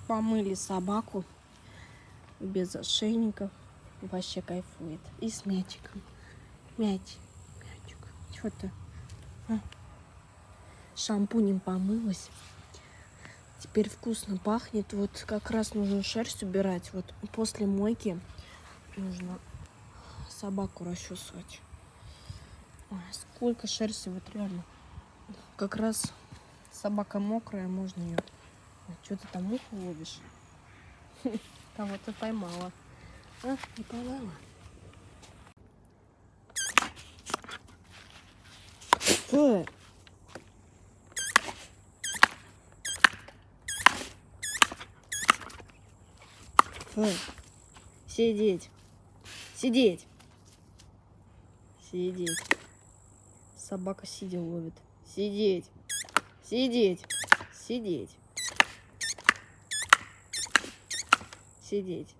Помыли собаку без ошейников. Вообще кайфует. И с мячиком. Мячик. Что ты? Шампунем помылась. Теперь вкусно пахнет. Вот как раз нужно шерсть убирать. Вот после мойки нужно собаку расчесывать. Ой, сколько шерсти, вот реально. Как раз собака мокрая, можно ее. Что ты там муху ловишь? Кого-то поймала. А, не поймала. Фу. Фу. Сидеть. Сидеть. Сидеть. Собака сидя ловит. Сидеть. Сидеть. Сидеть. Сидеть.